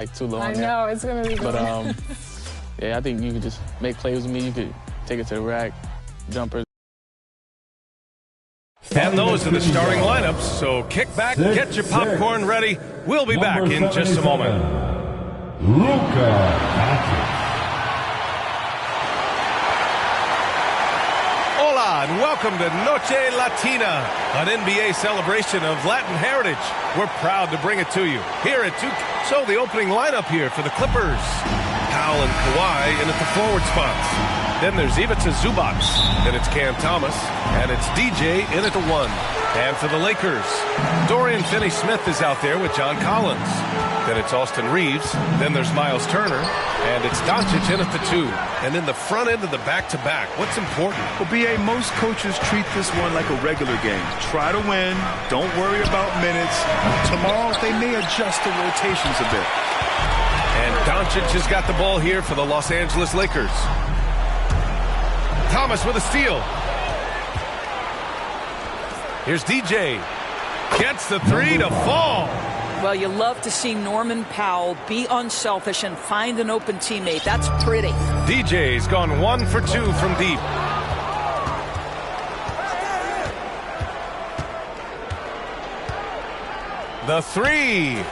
like too low I on there. know, it's going to be good. But, yeah, I think you could just make plays with me. You could take it to the rack, jumpers. And those are the starting lineups, so kick back, get your popcorn ready. We'll be back in just a moment. Luka Doncic. Hola, and welcome to Noche Latina, an NBA celebration of Latin heritage. We're proud to bring it to you here at 2. So the opening lineup here for the Clippers. Powell and Kawhi in at the forward spots. Then there's Ivica Zubac, then it's Cam Thomas, and it's DJ in at the 1. And for the Lakers, Dorian Finney-Smith is out there with John Collins. Then it's Austin Reeves, then there's Miles Turner, and it's Doncic in at the 2. And then the front end of the back-to-back. What's important? Well, B.A., most coaches treat this one like a regular game. Try to win, don't worry about minutes. Tomorrow, they may adjust the rotations a bit. And Doncic has got the ball here for the Los Angeles Lakers. Thomas with a steal. Here's DJ. Gets the 3 to fall. Well, you love to see Norman Powell be unselfish and find an open teammate. That's pretty. DJ's gone 1 for 2 from deep. The 3.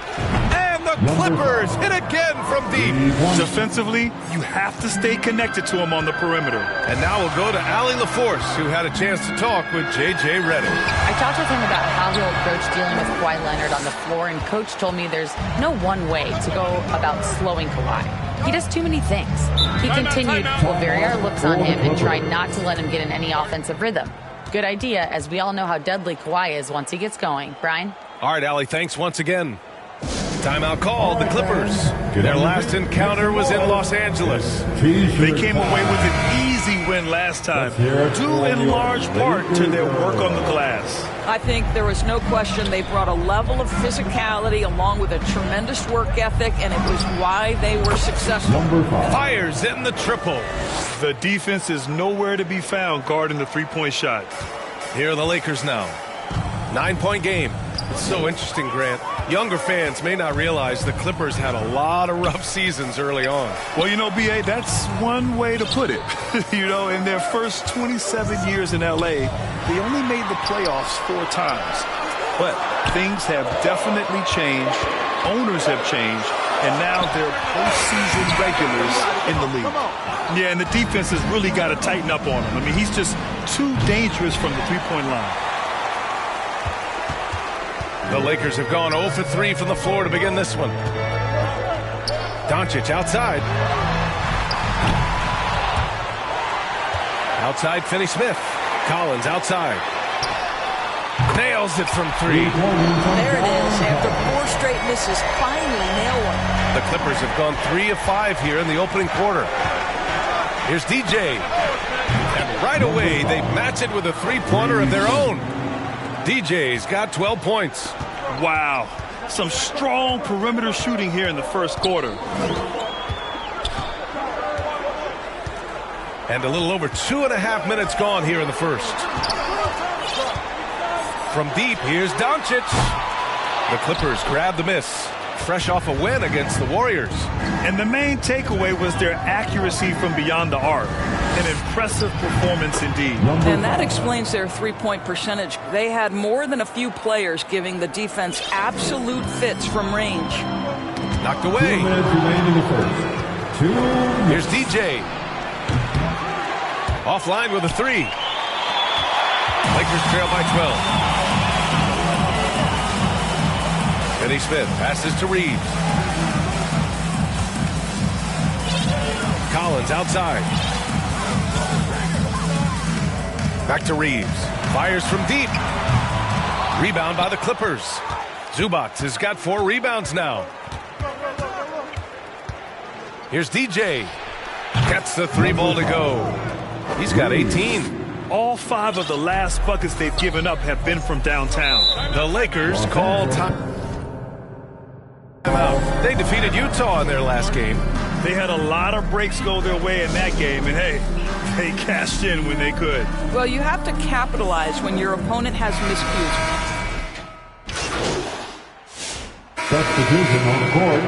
The Clippers hit again from deep. Defensively, you have to stay connected to him on the perimeter. And now we'll go to Allie LaForce, who had a chance to talk with J.J. Redick. I talked with him about how he'll approach dealing with Kawhi Leonard on the floor, and Coach told me there's no one way to go about slowing Kawhi. He does too many things. He continued, we'll vary our looks on him and try not to let him get in any offensive rhythm. Good idea, as we all know how deadly Kawhi is once he gets going. Brian? All right, Allie, thanks once again. Timeout called, the Clippers. Their last encounter was in Los Angeles. They came away with an easy win last time, due in large part to their work on the glass. I think there was no question they brought a level of physicality along with a tremendous work ethic, and it was why they were successful. Fires in the triple. The defense is nowhere to be found guarding the three-point shot. Here are the Lakers now. 9-point game. It's so interesting, Grant. Younger fans may not realize the Clippers had a lot of rough seasons early on. Well, you know, B.A., that's one way to put it. You know, in their first 27 years in L.A., they only made the playoffs 4 times. But things have definitely changed. Owners have changed. And now they're postseason regulars in the league. Yeah, and the defense has really got to tighten up on him. I mean, he's just too dangerous from the three-point line. The Lakers have gone 0 for 3 from the floor to begin this one. Doncic outside. Outside, Finney-Smith. Collins outside. Nails it from 3. There it is. After 4 straight misses, finally nail one. The Clippers have gone 3 of 5 here in the opening quarter. Here's DJ. And right away, they match it with a three-pointer of their own. DJ's got 12 points. Wow. Some strong perimeter shooting here in the first quarter. And a little over 2.5 minutes gone here in the first. From deep, here's Doncic. The Clippers grab the miss. Fresh off a win against the Warriors. And the main takeaway was their accuracy from beyond the arc. An impressive performance indeed. And that explains their three-point percentage. They had more than a few players giving the defense absolute fits from range. Knocked away. 2 minutes remaining in the first. 2 minutes. Here's DJ. Offline with a 3. Lakers trail by 12. Finney-Smith passes to Reeves. Collins outside. Back to Reeves. Fires from deep. Rebound by the Clippers. Zubac has got 4 rebounds now. Here's DJ. Gets the 3 ball to go. He's got 18. All 5 of the last buckets they've given up have been from downtown. The Lakers call time. They defeated Utah in their last game. They had a lot of breaks go their way in that game, and hey, they cashed in when they could. Well, you have to capitalize when your opponent has miscues. Substitution on the court.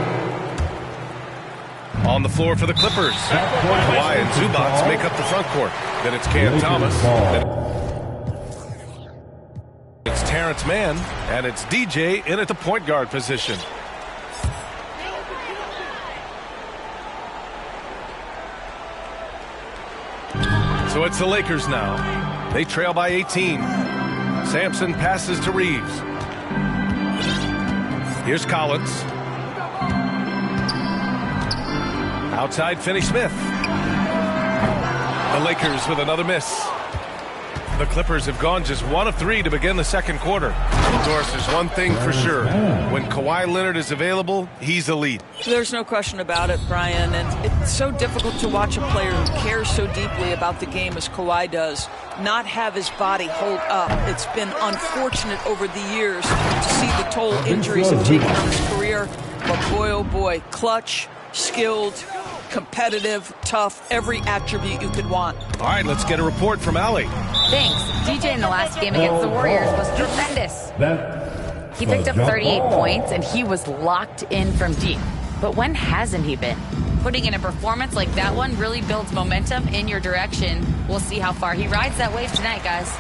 On the floor for the Clippers. Kawhi and Zubac make up the front court. Then it's Cam Thomas. Then it's Terrence Mann. And it's DJ in at the point guard position. So it's the Lakers now. They trail by 18. Sampson passes to Reeves. Here's Collins. Outside, Finney-Smith. The Lakers with another miss. The Clippers have gone just 1 of 3 to begin the second quarter. Of course, there's one thing for sure. When Kawhi Leonard is available, he's elite. There's no question about it, Brian. And it's so difficult to watch a player who cares so deeply about the game as Kawhi does not have his body hold up. It's been unfortunate over the years to see the toll injuries have taken on his career. But boy, oh boy, clutch, skilled, competitive, tough, every attribute you could want. All right, let's get a report from Allie. Thanks. DJ in the last game against the Warriors was tremendous. He picked up 38 points, and he was locked in from deep. But when hasn't he been? Putting in a performance like that one really builds momentum in your direction. We'll see how far he rides that wave tonight, guys.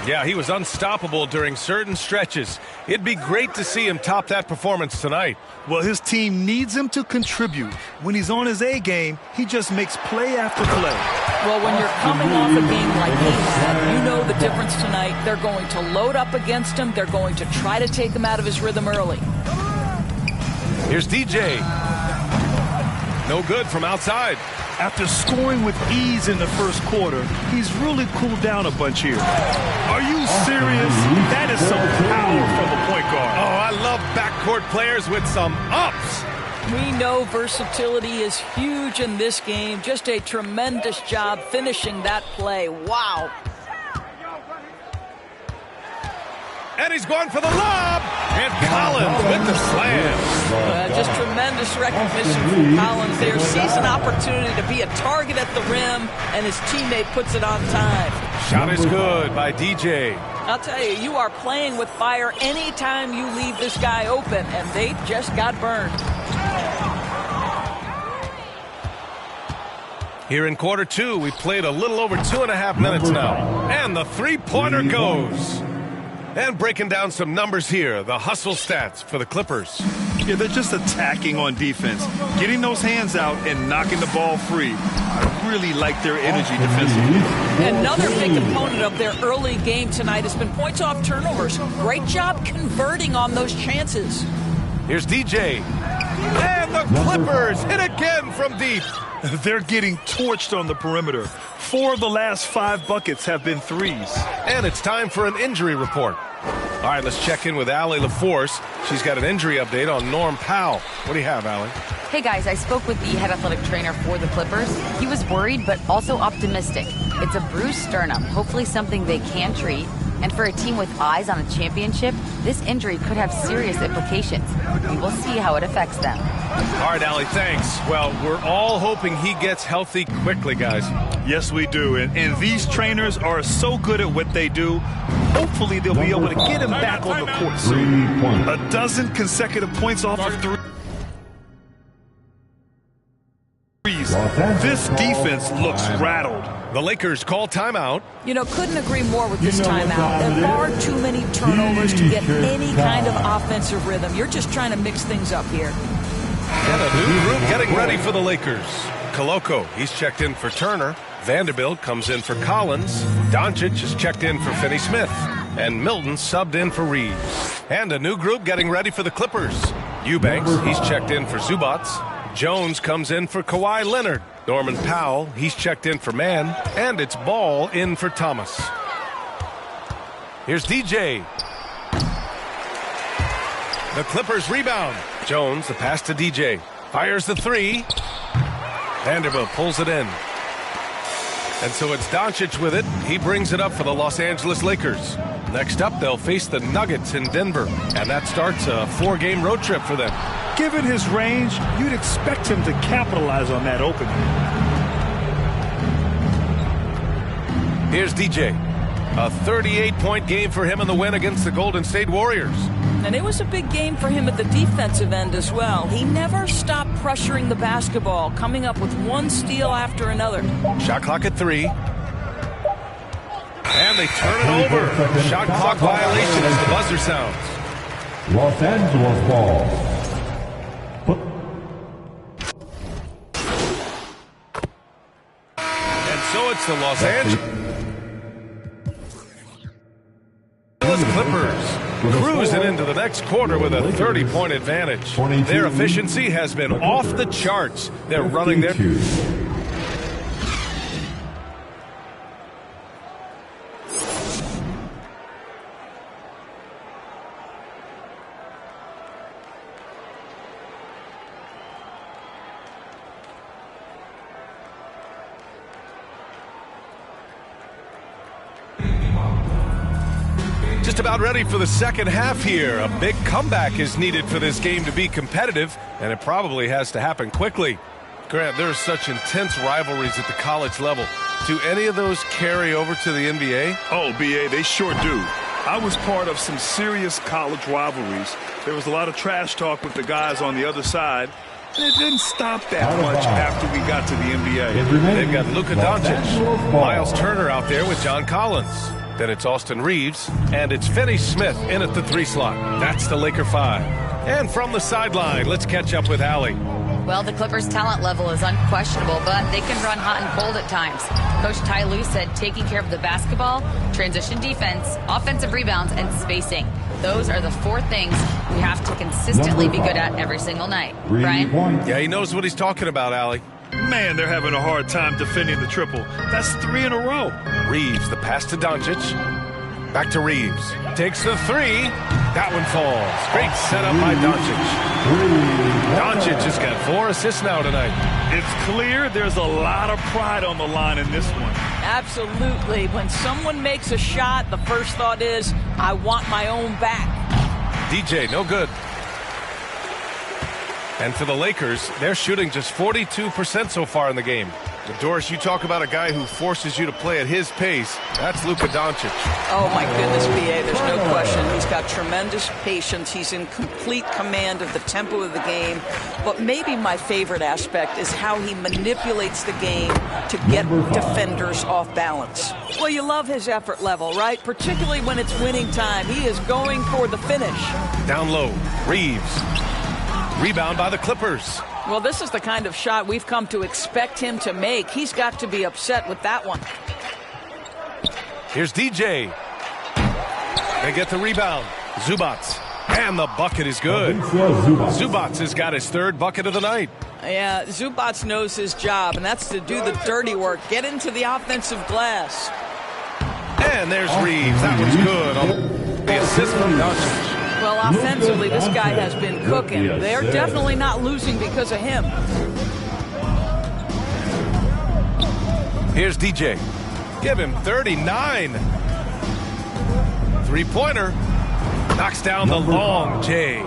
Yeah, he was unstoppable during certain stretches. It'd be great to see him top that performance tonight. Well, his team needs him to contribute. When he's on his A game, he just makes play after play. Well, when you're coming off a game like he had, you know the difference tonight. They're going to load up against him. They're going to try to take him out of his rhythm early. Here's DJ. No good from outside. After scoring with ease in the first quarter, he's really cooled down a bunch here. Are you serious? That is some power from a point guard. Oh, I love backcourt players with some ups. We know versatility is huge in this game. Just a tremendous job finishing that play. Wow. And he's going for the lob. And Collins with the slam. Just tremendous recognition from Collins there. Sees an opportunity to be a target at the rim, and his teammate puts it on time. Shot is good by DJ. I'll tell you, you are playing with fire anytime you leave this guy open, and they just got burned. Here in quarter 2, we played a little over 2.5 minutes now. And the three-pointer goes. And breaking down some numbers here, the hustle stats for the Clippers. Yeah, they're just attacking on defense, getting those hands out and knocking the ball free. I really like their energy defensively. Another big component of their early game tonight has been points off turnovers. Great job converting on those chances. Here's DJ. And the Clippers hit again from deep. They're getting torched on the perimeter. 4 of the last 5 buckets have been threes. And it's time for an injury report. All right, let's check in with Allie LaForce. She's got an injury update on Norm Powell. What do you have, Allie? Hey, guys, I spoke with the head athletic trainer for the Clippers. He was worried, but also optimistic. It's a bruised sternum, hopefully something they can treat. And for a team with eyes on a championship, this injury could have serious implications. We will see how it affects them. All right, Allie, thanks. Well, we're all hoping he gets healthy quickly, guys. Yes, we do. And these trainers are so good at what they do. Hopefully, they'll be able to get him back on the court soon. A dozen consecutive points off of threes. This defense looks rattled. The Lakers call timeout. You know, couldn't agree more with this timeout. There are too many turnovers to get any kind of offensive rhythm. You're just trying to mix things up here. And a new group getting ready for the Lakers. Koloko, he's checked in for Turner. Vanderbilt comes in for Collins. Doncic is checked in for Finney-Smith. And Milton subbed in for Reeves. And a new group getting ready for the Clippers. Eubanks, he's checked in for Zubac. Jones comes in for Kawhi Leonard. Norman Powell, he's checked in for Mann. And it's Ball in for Thomas. Here's DJ. The Clippers rebound. Jones, the pass to DJ. Fires the three. Vanderbilt pulls it in. And so it's Doncic with it. He brings it up for the Los Angeles Lakers. Next up, they'll face the Nuggets in Denver. And that starts a 4-game road trip for them. Given his range, you'd expect him to capitalize on that opening. Here's DJ. A 38-point game for him in the win against the Golden State Warriors. And it was a big game for him at the defensive end as well. He never stopped pressuring the basketball, coming up with one steal after another. Shot clock at 3. And they turn it over. Shot clock violation as the buzzer sounds. Los Angeles ball. And so it's the Los Angeles Clippers cruising into the next quarter with a 30-point advantage. Their efficiency has been off the charts. They're running their... Just about ready for the second half here. A big comeback is needed for this game to be competitive, and it probably has to happen quickly. Grant, there are such intense rivalries at the college level. Do any of those carry over to the NBA? Oh, B.A., they sure do. I was part of some serious college rivalries. There was a lot of trash talk with the guys on the other side, and it didn't stop that much after we got to the NBA. They've got Luka Doncic, Miles Turner out there with John Collins. Then it's Austin Reeves, and it's Finney Smith in at the 3 slot. That's the Laker 5. And from the sideline, let's catch up with Allie. Well, the Clippers' talent level is unquestionable, but they can run hot and cold at times. Coach Ty Lue said taking care of the basketball, transition defense, offensive rebounds, and spacing. Those are the 4 things we have to consistently be good at every single night. Brian? Yeah, he knows what he's talking about, Allie. Man, they're having a hard time defending the triple. That's 3 in a row. Reeves, the pass to Doncic. Back to Reeves. Takes the 3. That one falls. Great setup by Doncic. Doncic has got 4 assists now tonight. It's clear there's a lot of pride on the line in this one. Absolutely. When someone makes a shot, the first thought is, I want my own back. DJ, no good. And for the Lakers, they're shooting just 42% so far in the game. But Doris, you talk about a guy who forces you to play at his pace. That's Luka Doncic. Oh, my goodness, B.A., there's no question. He's got tremendous patience. He's in complete command of the tempo of the game. But maybe my favorite aspect is how he manipulates the game to get defenders off balance. Well, you love his effort level, right? Particularly when it's winning time. He is going for the finish. Down low, Reeves. Rebound by the Clippers. Well, this is the kind of shot we've come to expect him to make. He's got to be upset with that one. Here's DJ. They get the rebound. Zubats. And the bucket is good. Zubats has got his 3rd bucket of the night. Yeah, Zubats knows his job, and that's to do the dirty work. Get into the offensive glass. And there's Reeves. That one's good on the assist from Doncic. Well, offensively, this guy has been cooking. They're definitely not losing because of him. Here's DJ. Give him 39. 3-pointer. Knocks down the long J.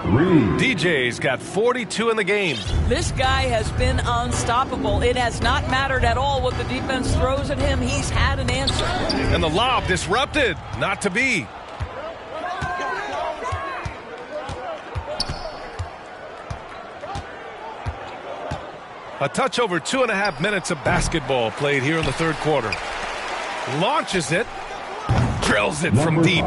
DJ's got 42 in the game. This guy has been unstoppable. It has not mattered at all what the defense throws at him. He's had an answer. And the lob disrupted. Not to be. A touch over 2.5 minutes of basketball played here in the 3rd quarter. Launches it. Drills it from deep.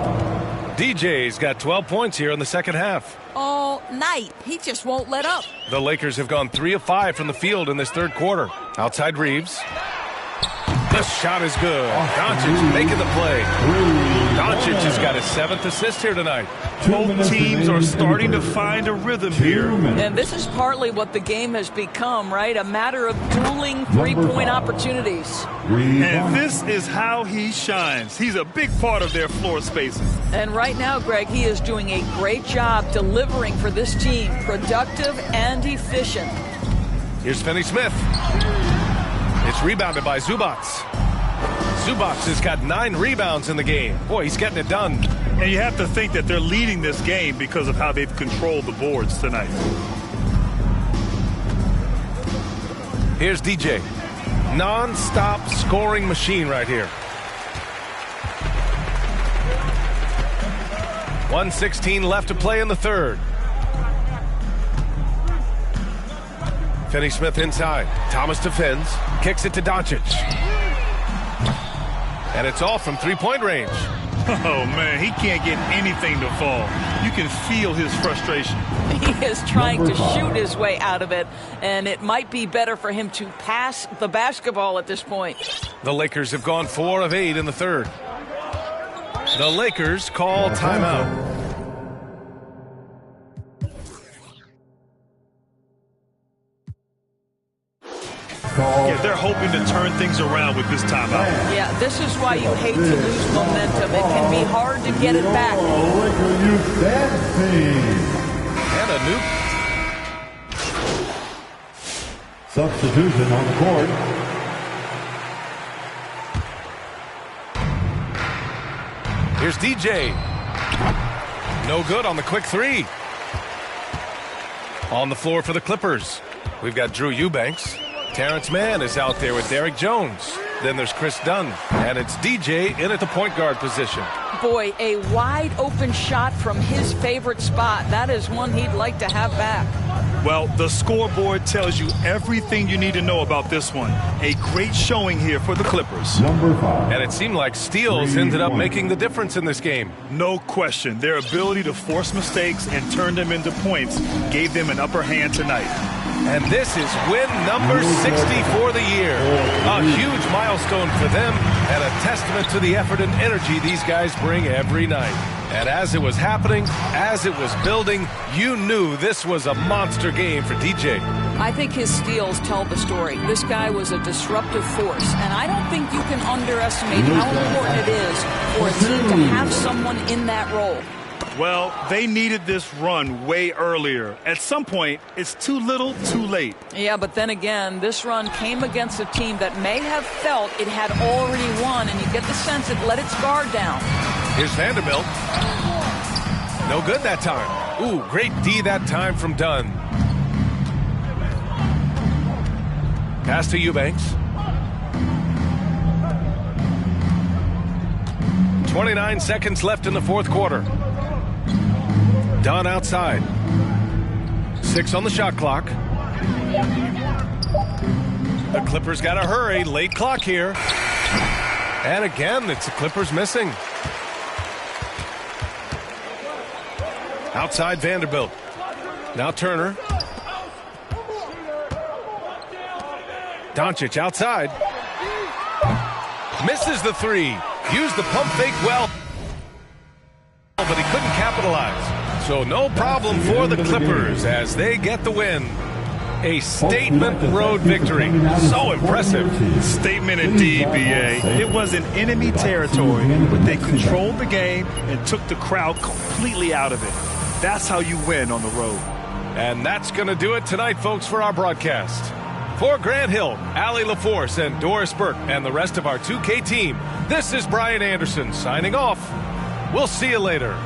DJ's got 12 points here in the second half. All night. He just won't let up. The Lakers have gone 3 of 5 from the field in this 3rd quarter. Outside Reeves. The shot is good. Doncic making the play. Doncic has got his 7th assist here tonight. Both teams are starting to find a rhythm here. And this is partly what the game has become, right? A matter of dueling 3-point opportunities. And this is how he shines. He's a big part of their floor spacing. And right now, Greg, he is doing a great job delivering for this team. Productive and efficient. Here's Finney Smith. It's rebounded by Zubats. Zubats has got 9 rebounds in the game. Boy, he's getting it done. And you have to think that they're leading this game because of how they've controlled the boards tonight. Here's DJ. Non-stop scoring machine right here. 1:16 left to play in the 3rd. Finney Smith inside. Thomas defends. Kicks it to Doncic. And it's all from three-point range. Oh, man, he can't get anything to fall. You can feel his frustration. He is trying to shoot his way out of it, and it might be better for him to pass the basketball at this point. The Lakers have gone 4 of 8 in the third. The Lakers call timeout. Yeah, they're hoping to turn things around with this timeout. Yeah, this is why you hate to lose momentum. It can be hard to get it back. And a new substitution on the court. Here's DJ. No good on the quick three. On the floor for the Clippers, we've got Drew Eubanks. Terrence Mann is out there with Derrick Jones. Then there's Chris Dunn. And it's DJ in at the point guard position. Boy, a wide open shot from his favorite spot. That is one he'd like to have back. Well, the scoreboard tells you everything you need to know about this one. A great showing here for the Clippers. Number 5. And it seemed like steals ended up making the difference in this game. No question. Their ability to force mistakes and turn them into points gave them an upper hand tonight. And this is win number 60 for the year. A huge milestone for them and a testament to the effort and energy these guys bring every night. And as it was happening, as it was building, you knew this was a monster game for DJ. I think his steals tell the story. This guy was a disruptive force, and I don't think you can underestimate how important it is for a team to have someone in that role. Well, they needed this run way earlier. At some point, it's too little, too late. Yeah, but then again, this run came against a team that may have felt it had already won, and you get the sense it let its guard down. Here's Vanderbilt. No good that time. Ooh, great D that time from Dunn. Pass to Eubanks. 29 seconds left in the fourth quarter. Dunn outside. 6 on the shot clock. The Clippers got to hurry. Late clock here. And again, it's the Clippers missing. Outside Vanderbilt. Now Turner. Doncic outside. Misses the three. Used the pump fake well, but he couldn't capitalize. So no problem for the Clippers as they get the win. A statement road victory. So impressive. Statement indeed, B.A. It was in enemy territory, but they controlled the game and took the crowd completely out of it. That's how you win on the road. And that's going to do it tonight, folks, for our broadcast. For Grant Hill, Allie LaForce, and Doris Burke, and the rest of our 2K team, this is Brian Anderson signing off. We'll see you later.